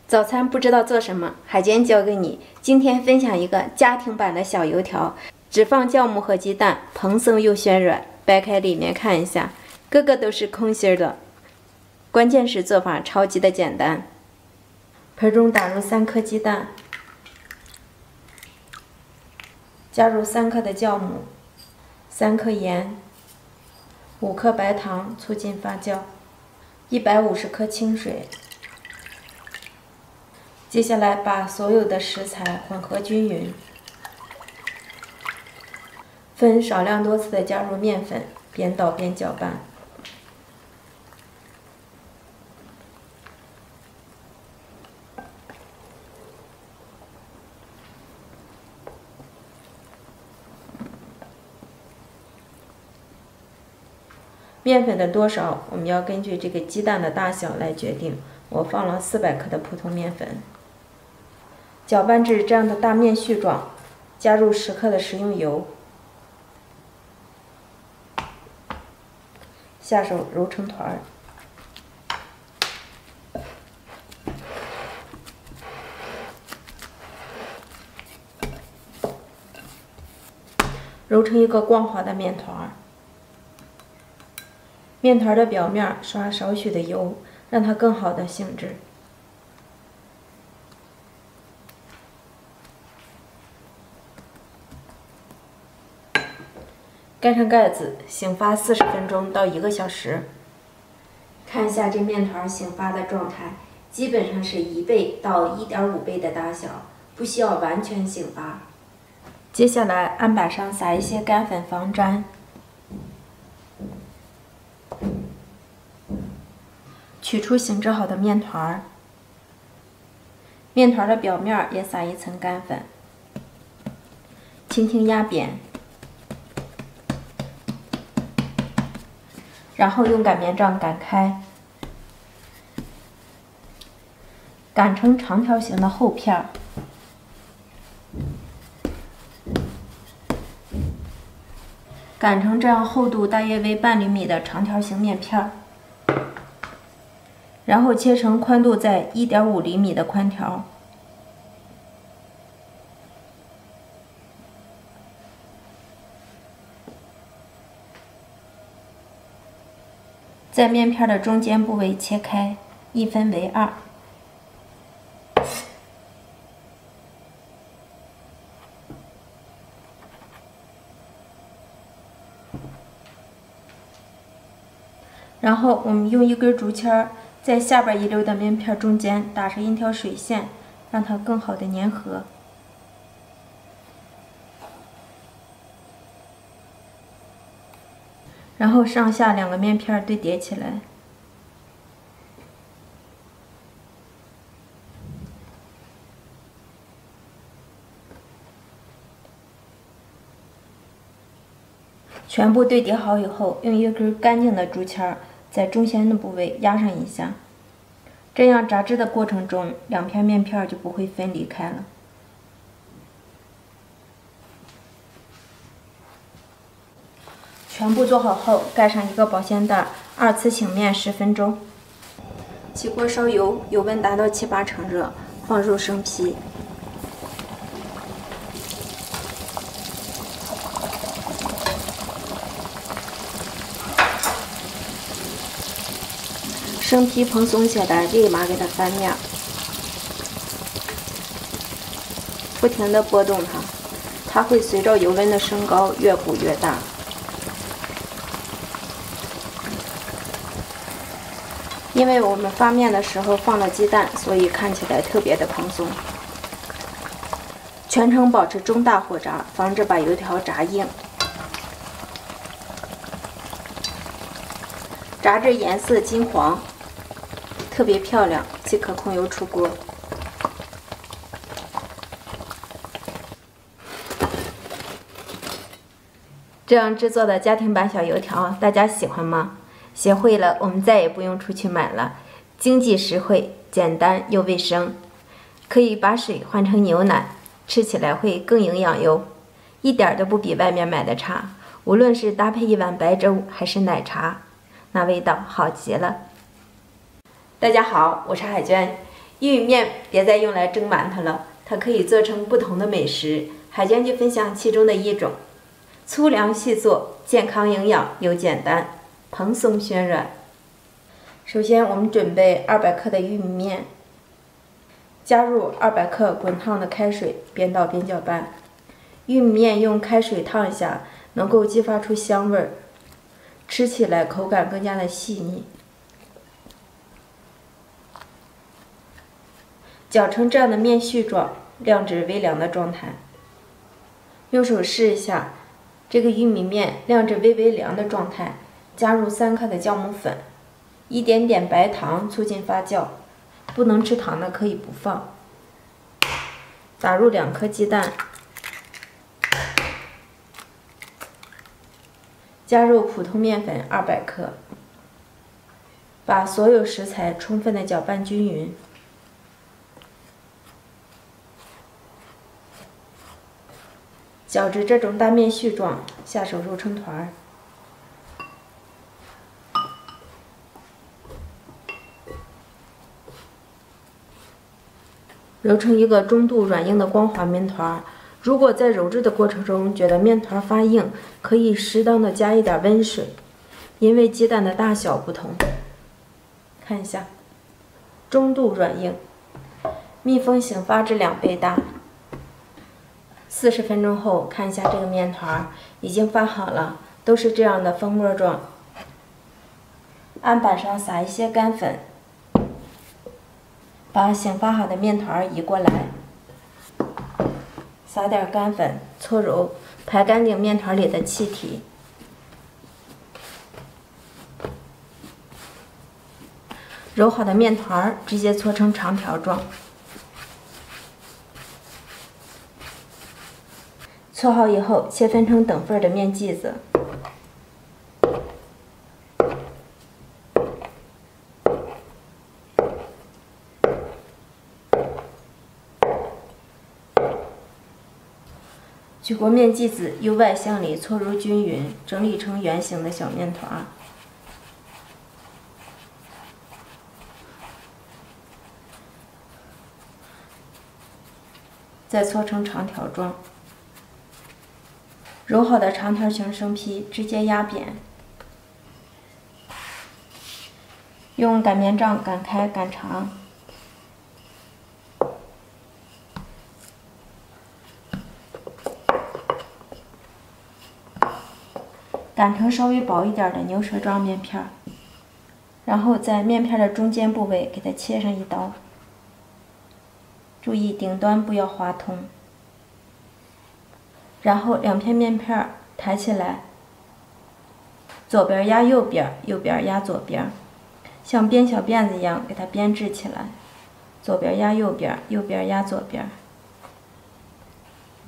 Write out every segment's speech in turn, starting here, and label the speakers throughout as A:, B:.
A: 早餐不知道做什么，海娟教给你。今天分享一个家庭版的小油条，只放酵母和鸡蛋，蓬松又暄软。掰开里面看一下，个个都是空心的。关键是做法超级的简单。盆中打入3颗鸡蛋，加入3克的酵母，3克盐，5克白糖，促进发酵，150克清水。接下来把所有的食材混合均匀，分少量多次的加入面粉，边捣边搅拌。面粉的多少，我们要根据这个鸡蛋的大小来决定。我放了400克的普通面粉，搅拌至这样的大面絮状，加入10克的食用油，下手揉成团儿。揉成一个光滑的面团儿。面团的表面刷少许的油，让它更好的醒制。盖上盖子，醒发40分钟到1个小时。看一下这面团醒发的状态，基本上是1倍到1.5倍的大小，不需要完全醒发。接下来案板上撒一些干粉防粘。取出醒制好的面团，面团的表面也撒一层干粉，轻轻压扁，然后用擀面杖擀开，擀成长条形的厚片儿。擀成这样厚度大约为半厘米的长条形面片儿。然后切成宽度在1.5厘米的宽条，在面片的中间部位切开，一分为2。然后我们用一根竹签在下边一溜的面片中间打上一条水线，让它更好的粘合。然后上下2个面片对叠起来。全部对叠好以后，用一根干净的竹签在中间的部位压上一下，这样炸制的过程中2片面片就不会分离开了。全部做好后，盖上一个保鲜袋，2次醒面10分钟。起锅烧油，油温达到7、8成热，放入生皮。生皮蓬松起来，立马给它翻面，不停地拨动它，它会随着油温的升高越鼓越大。因为我们发面的时候放了鸡蛋，所以看起来特别的蓬松。全程保持中大火炸，防止把油条炸硬。炸至颜色金黄，特别漂亮，即可控油出锅。这样制作的家庭版小油条，大家喜欢吗？学会了，我们再也不用出去买了，经济实惠，简单又卫生。可以把水换成牛奶，吃起来会更营养哟，一点都不比外面买的差。无论是搭配一碗白粥还是奶茶，那味道好极了。大家好，我是海娟。玉米面别再用来蒸馒头了，它可以做成不同的美食。海娟就分享其中的一种，粗粮细做，健康营养又简单，蓬松暄软。首先，我们准备200克的玉米面，加入200克滚烫的开水，边倒边搅拌。玉米面用开水烫一下，能够激发出香味儿，吃起来口感更加的细腻。搅成这样的面絮状，晾至微凉的状态。用手试一下，这个玉米面晾至微凉的状态，加入3克的酵母粉，一点点白糖促进发酵，不能吃糖的可以不放。打入2颗鸡蛋，加入普通面粉200克，把所有食材充分的搅拌均匀。搅至这种大面絮状，下手揉成团儿。揉成一个中度软硬的光滑面团。如果在揉制的过程中觉得面团发硬，可以适当的加一点温水，因为鸡蛋的大小不同。看一下，中度软硬，密封醒发至2倍大。40分钟后，看一下这个面团已经发好了，都是这样的蜂窝状。案板上撒一些干粉，把醒发好的面团移过来，撒点干粉，搓揉，排干净面团里的气体。揉好的面团直接搓成长条状。搓好以后，切分成等份的面剂子。取过面剂子，由外向里搓揉均匀，整理成圆形的小面团。再搓成长条状。揉好的长条形生坯直接压扁，用擀面杖擀开擀长，擀成稍微薄一点的牛舌状面片，然后在面片的中间部位给它切上一刀，注意顶端不要划通。然后2片面片抬起来，左边压右边，右边压左边，像编小辫子一样给它编制起来。左边压右边，右边压左边，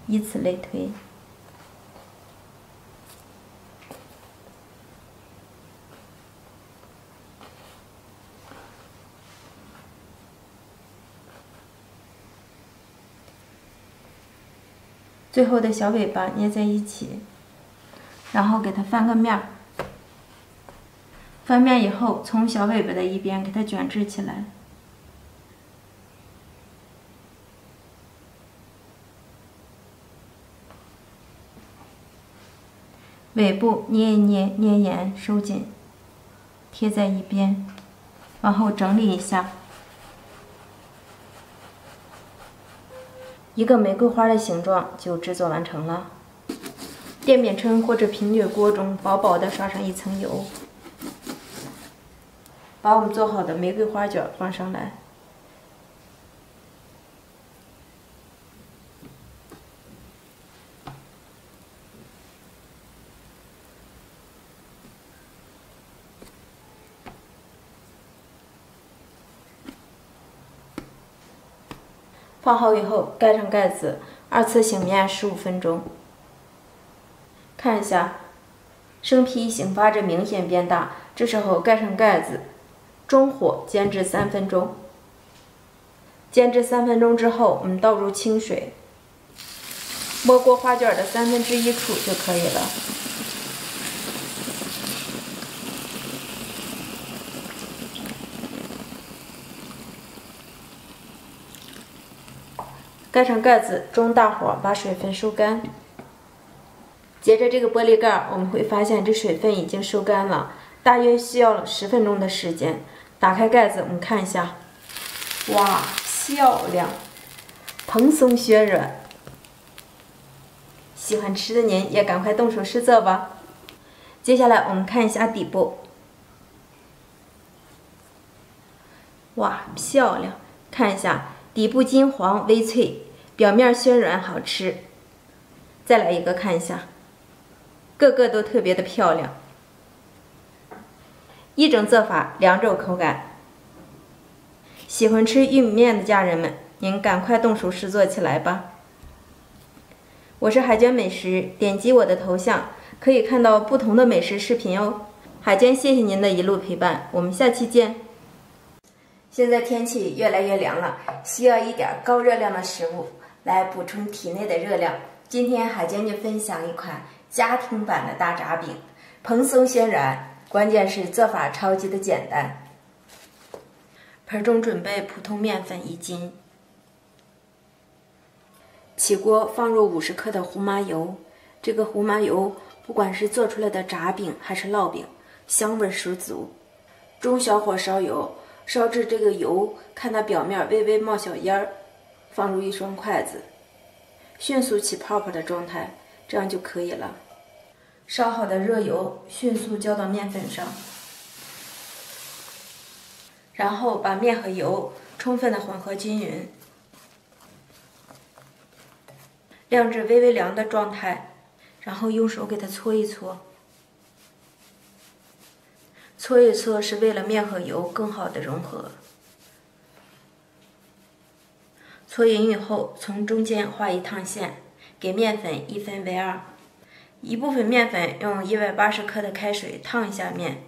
A: 以此类推。最后的小尾巴捏在一起，然后给它翻个面儿。翻面以后，从小尾巴的一边给它卷制起来。尾部捏一捏，捏严收紧，贴在一边，往后整理一下。一个玫瑰花的形状就制作完成了。电饼铛或者平底锅中薄薄的刷上一层油，把我们做好的玫瑰花卷放上来。放好以后，盖上盖子，2次醒面15分钟。看一下，生坯醒发着明显变大，这时候盖上盖子，中火煎至3分钟。煎至3分钟之后，我们倒入清水，没过花卷的1/3处就可以了。盖上盖子，中大火把水分收干。接着这个玻璃盖，我们会发现这水分已经收干了，大约需要了10分钟的时间。打开盖子，我们看一下，哇，漂亮，蓬松暄软。喜欢吃的您也赶快动手试做吧。接下来我们看一下底部，哇，漂亮！看一下底部金黄微脆，表面暄软好吃。再来一个看一下，个个都特别的漂亮。一种做法，两种口感。喜欢吃玉米面的家人们，您赶快动手试做起来吧。我是海娟美食，点击我的头像可以看到不同的美食视频哦。海娟，谢谢您的一路陪伴，我们下期见。现在天气越来越凉了，需要一点高热量的食物来补充体内的热量。今天海娟就分享一款家庭版的大炸饼，蓬松暄软，关键是做法超级的简单。盆中准备普通面粉1斤。起锅放入50克的胡麻油，这个胡麻油不管是做出来的炸饼还是烙饼，香味十足。中小火烧油，烧至这个油看它表面微微冒小烟儿，放入1双筷子，迅速起泡泡的状态，这样就可以了。烧好的热油迅速浇到面粉上，然后把面和油充分的混合均匀。晾至微微凉的状态，然后用手给它搓一搓。搓一搓是为了面和油更好的融合。搓匀以后，从中间画一趟线，给面粉1分为2。一部分面粉用180克的开水烫一下面，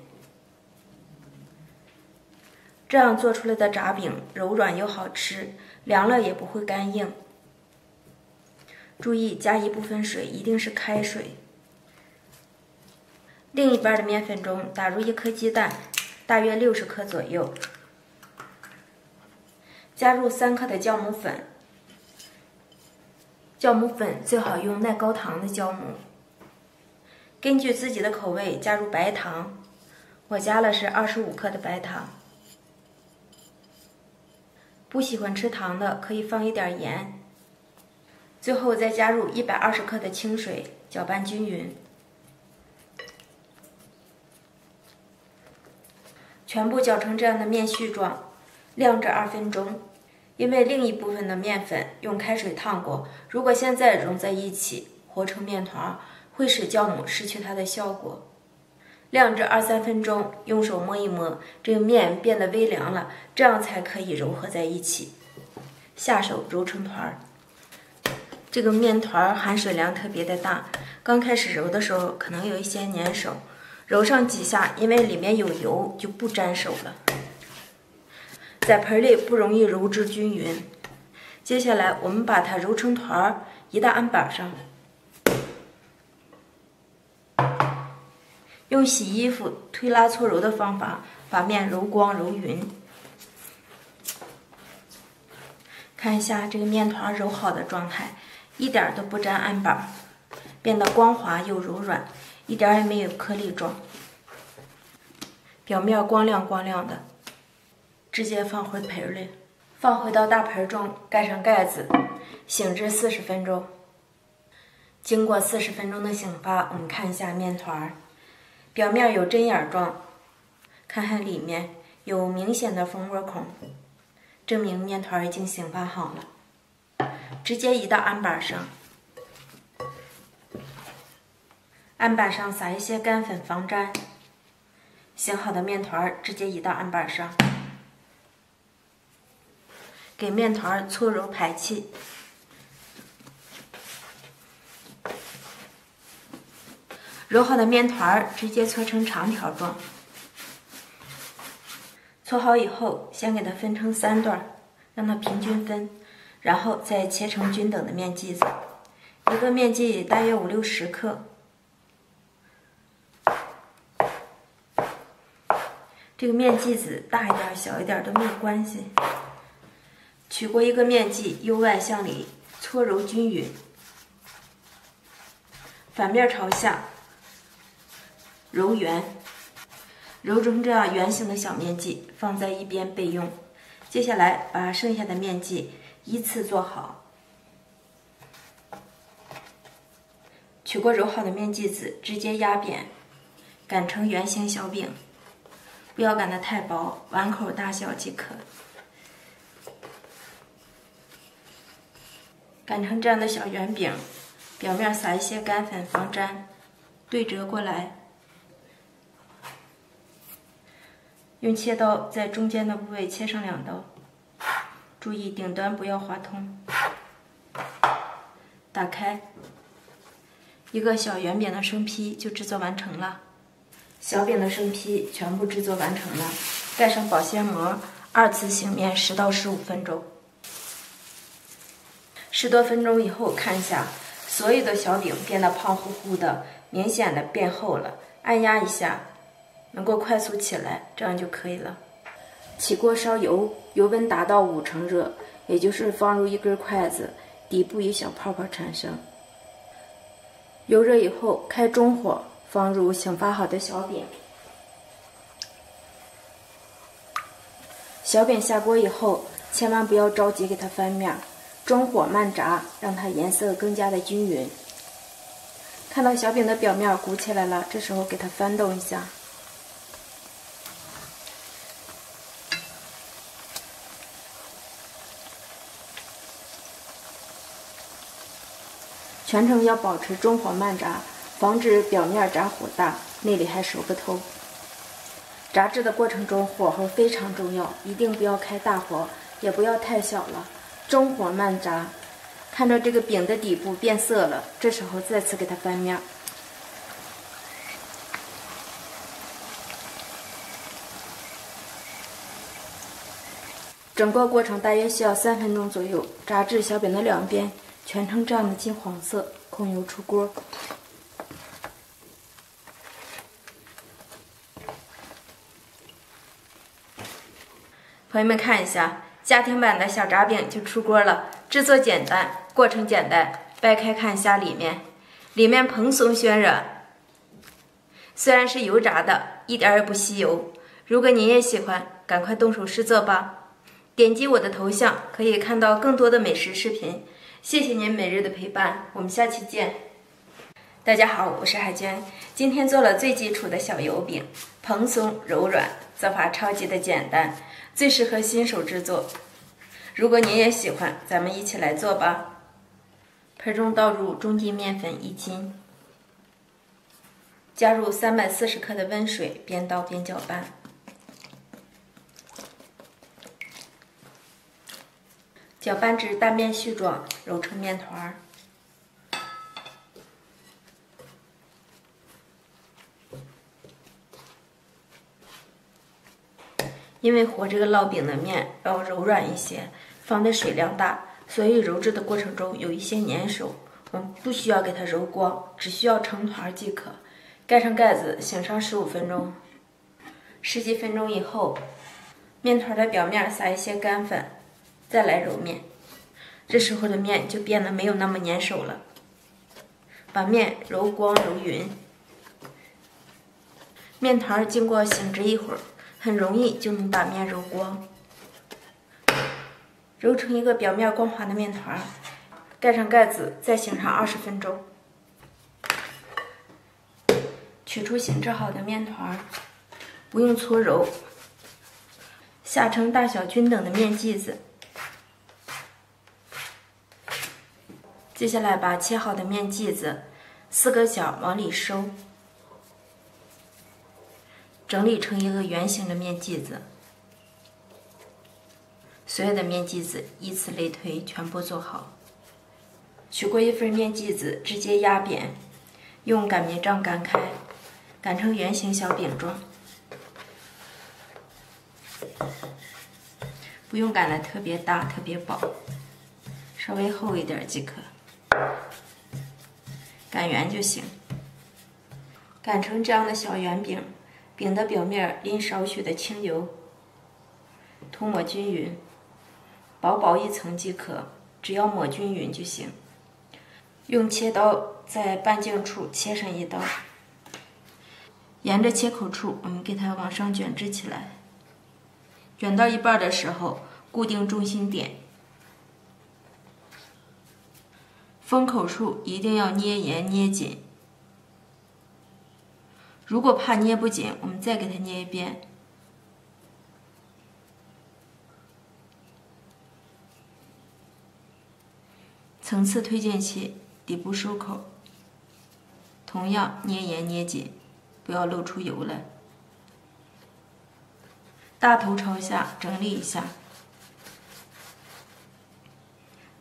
A: 这样做出来的炸饼柔软又好吃，凉了也不会干硬。注意加一部分水，一定是开水。另一半的面粉中打入1颗鸡蛋，大约60克左右，加入3克的酵母粉。酵母粉最好用耐高糖的酵母。根据自己的口味加入白糖，我加了是25克的白糖。不喜欢吃糖的可以放一点盐。最后再加入120克的清水，搅拌均匀。全部搅成这样的面絮状，晾至2分钟。因为另一部分的面粉用开水烫过，如果现在融在一起和成面团，会使酵母失去它的效果。晾至2-3分钟，用手摸一摸，这个面变得微凉了，这样才可以揉合在一起。下手揉成团儿。这个面团含水量特别的大，刚开始揉的时候可能有一些粘手，揉上几下，因为里面有油就不粘手了。在盆里不容易揉至均匀。接下来我们把它揉成团儿，移到案板上，用洗衣服推拉搓揉的方法把面揉光揉匀。看一下这个面团揉好的状态，一点都不粘案板，变得光滑又柔软，一点也没有颗粒状，表面光亮光亮的。直接放回盆里，放回到大盆中，盖上盖子，醒至40分钟。经过40分钟的醒发，我们看一下面团，表面有针眼状，看看里面有明显的蜂窝孔，证明面团已经醒发好了。直接移到案板上，案板上撒一些干粉防粘。醒好的面团直接移到案板上，给面团搓揉排气。揉好的面团直接搓成长条状。搓好以后，先给它分成3段，让它平均分，然后再切成均等的面剂子，一个面剂大约50-60克。这个面剂子大一点小一点都没有关系。取过一个面剂，由外向里搓揉均匀，反面朝下，揉圆，揉成这样圆形的小面剂，放在一边备用。接下来把剩下的面剂依次做好。取过揉好的面剂子，直接压扁，擀成圆形小饼，不要擀得太薄，碗口大小即可。擀成这样的小圆饼，表面撒一些干粉防粘，对折过来，用切刀在中间的部位切上2刀，注意顶端不要划通。打开，一个小圆饼的生坯就制作完成了。小饼的生坯全部制作完成了，盖上保鲜膜，2次醒面10到15分钟。10多分钟以后看一下，所有的小饼变得胖乎乎的，明显的变厚了。按压一下，能够快速起来，这样就可以了。起锅烧油，油温达到5成热，也就是放入1根筷子，底部有小泡泡产生。油热以后，开中火，放入醒发好的小饼。小饼下锅以后，千万不要着急给它翻面，中火慢炸，让它颜色更加的均匀。看到小饼的表面鼓起来了，这时候给它翻动一下。全程要保持中火慢炸，防止表面炸火大，内里还熟不透。炸制的过程中火候非常重要，一定不要开大火，也不要太小了，中火慢炸。看到这个饼的底部变色了，这时候再次给它翻面。整个过程大约需要3分钟左右，炸至小饼的2边全呈这样的金黄色，控油出锅。朋友们看一下，家庭版的小炸饼就出锅了，制作简单，过程简单。掰开看一下里面蓬松暄软，虽然是油炸的，一点也不吸油。如果您也喜欢，赶快动手试做吧。点击我的头像，可以看到更多的美食视频。谢谢您每日的陪伴，我们下期见。大家好，我是海娟，今天做了最基础的小油饼，蓬松柔软，做法超级的简单，最适合新手制作。如果您也喜欢，咱们一起来做吧。盆中倒入中筋面粉1斤，加入340克的温水，边倒边搅拌。搅拌至大面絮状，揉成面团。因为和这个烙饼的面要柔软一些，放的水量大，所以揉制的过程中有一些粘手。我们不需要给它揉光，只需要成团即可。盖上盖子，醒上15分钟。10几分钟以后，面团的表面撒一些干粉，再来揉面。这时候的面就变得没有那么粘手了。把面揉光揉匀。面团经过醒制一会儿，很容易就能把面揉光。揉成一个表面光滑的面团，盖上盖子，再醒上20分钟。取出醒制好的面团，不用搓揉，下成大小均等的面剂子。接下来把切好的面剂子4个角往里收，整理成一个圆形的面剂子。所有的面剂子依次类推，全部做好。取过一份面剂子，直接压扁，用擀面杖擀开，擀成圆形小饼状。不用擀得特别大、特别薄，稍微厚一点即可。擀圆就行。擀成这样的小圆饼，饼的表面淋少许的清油，涂抹均匀，薄薄一层即可。只要抹均匀就行。用切刀在半径处切上一刀，沿着切口处，我们给它往上卷制起来。卷到一半的时候，固定中心点，封口处一定要捏严捏紧。如果怕捏不紧，我们再给它捏一遍。层次推进器，底部收口，同样捏严捏紧，不要露出油来。大头朝下整理一下，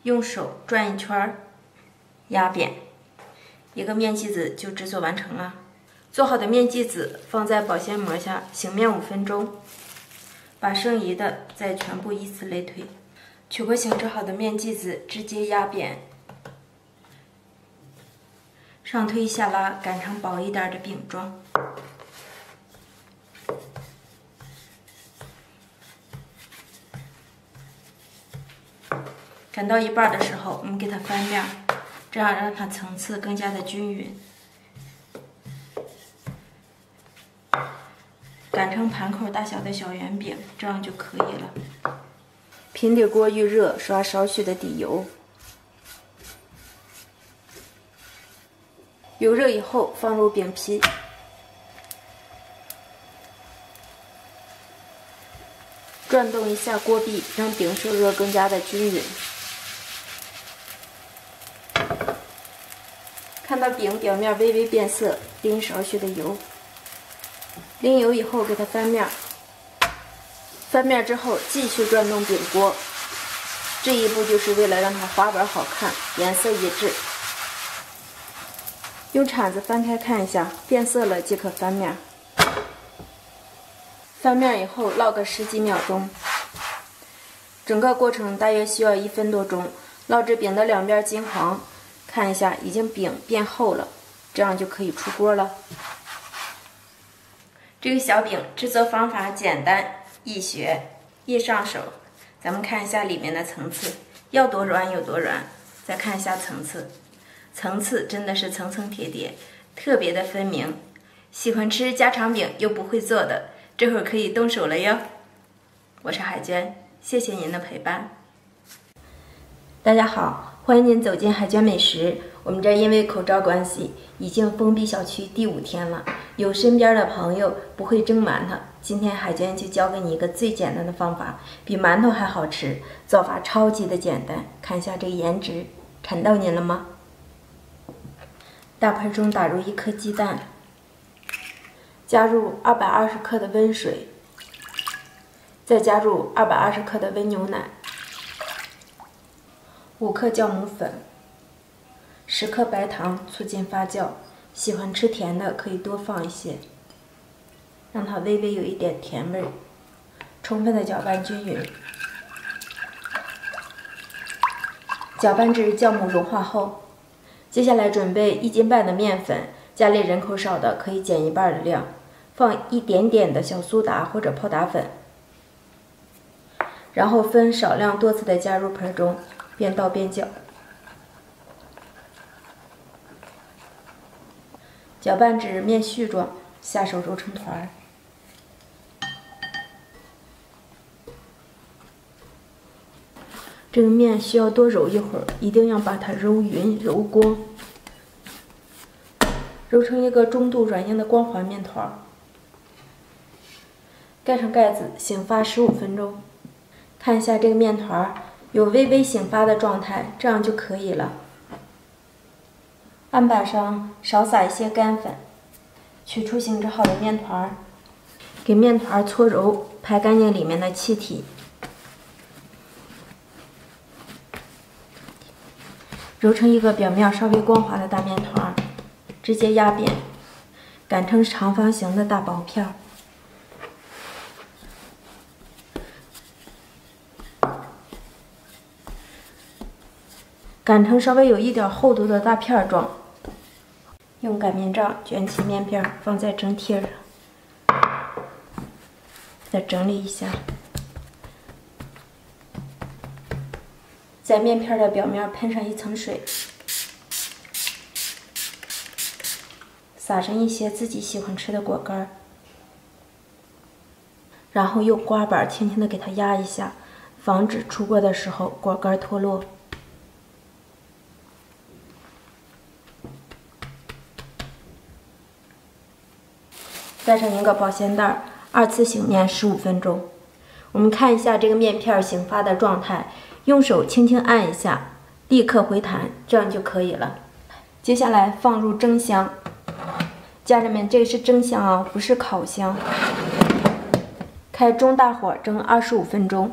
A: 用手转一圈，压扁，一个面剂子就制作完成了。做好的面剂子放在保鲜膜下醒面5分钟，把剩余的再全部依次类推。取过醒制好的面剂子直接压扁，上推下拉，擀成薄一点的饼状。擀到一半的时候，我们给它翻面，这样让它层次更加的均匀。擀成盘口大小的小圆饼，这样就可以了。平底锅预热，刷少许的底油。油热以后，放入饼皮，转动一下锅壁，让饼受热更加的均匀。看到饼表面微微变色，淋少许的油。淋油以后，给它翻面。翻面之后，继续转动饼锅。这一步就是为了让它花纹好看，颜色一致。用铲子翻开看一下，变色了即可翻面。翻面以后烙个10几秒钟，整个过程大约需要1分多钟。烙至饼的两边金黄，看一下已经饼变厚了，这样就可以出锅了。这个小饼制作方法简单易学易上手，咱们看一下里面的层次，要多软有多软。再看一下层次，层次真的是层层叠叠，特别的分明。喜欢吃家常饼又不会做的，这会儿可以动手了哟。我是海娟，谢谢您的陪伴。大家好，欢迎您走进海娟美食。我们这儿因为口罩关系，已经封闭小区第5天了。有身边的朋友不会蒸馒头，今天海娟就教给你一个最简单的方法，比馒头还好吃，做法超级的简单。看一下这个颜值，馋到您了吗？大盆中打入1颗鸡蛋，加入220克的温水，再加入220克的温牛奶，5克酵母粉，10克白糖，促进发酵。喜欢吃甜的可以多放一些，让它微微有一点甜味。充分的搅拌均匀。搅拌至酵母融化后，接下来准备1斤半的面粉，家里人口少的可以减1半的量，放一点点的小苏打或者泡打粉，然后分少量多次的加入盆中，边倒边搅。搅拌至面絮状，下手揉成团儿。这个面需要多揉一会儿，一定要把它揉匀、揉光，揉成一个中度软硬的光滑面团儿。盖上盖子，醒发15分钟。看一下这个面团儿有微微醒发的状态，这样就可以了。案板上少撒一些干粉，取出醒制好的面团，给面团搓揉，排干净里面的气体。揉成一个表面稍微光滑的大面团，直接压扁，擀成长方形的大薄片。擀成稍微有一点厚度的大片状。用擀面杖卷起面片，放在蒸屉上，再整理一下，在面片的表面喷上一层水，撒上一些自己喜欢吃的果干，然后用刮板轻轻的给它压一下，防止出锅的时候果干脱落。盖上一个保鲜袋，2次醒面15分钟。我们看一下这个面片醒发的状态，用手轻轻按一下，立刻回弹，这样就可以了。接下来放入蒸箱，家人们，这个是蒸箱啊，不是烤箱。开中大火蒸25分钟。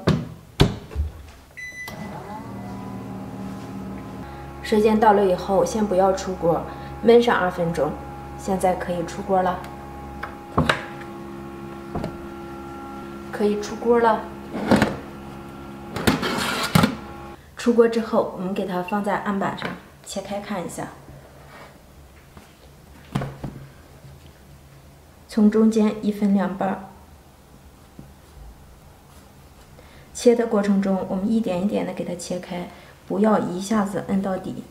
A: 时间到了以后，先不要出锅，焖上2分钟。现在可以出锅了。可以出锅了。出锅之后，我们给它放在案板上，切开看一下。从中间一分两半。切的过程中，我们一点一点的给它切开，不要一下子摁到底。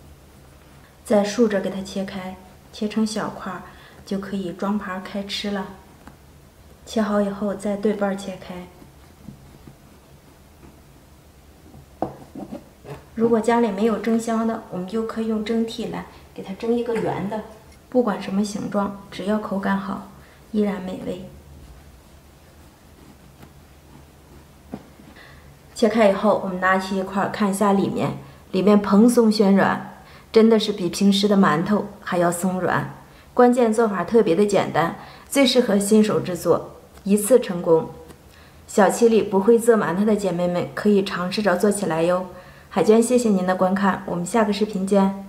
A: 再竖着给它切开，切成小块，就可以装盘开吃了。切好以后再对半切开。如果家里没有蒸箱的，我们就可以用蒸屉来给它蒸一个圆的，不管什么形状，只要口感好，依然美味。切开以后，我们拿起一块看一下里面蓬松暄软，真的是比平时的馒头还要松软。关键做法特别的简单，最适合新手制作，一次成功。小区里不会做馒头的姐妹们可以尝试着做起来哟。海娟，谢谢您的观看，我们下个视频见。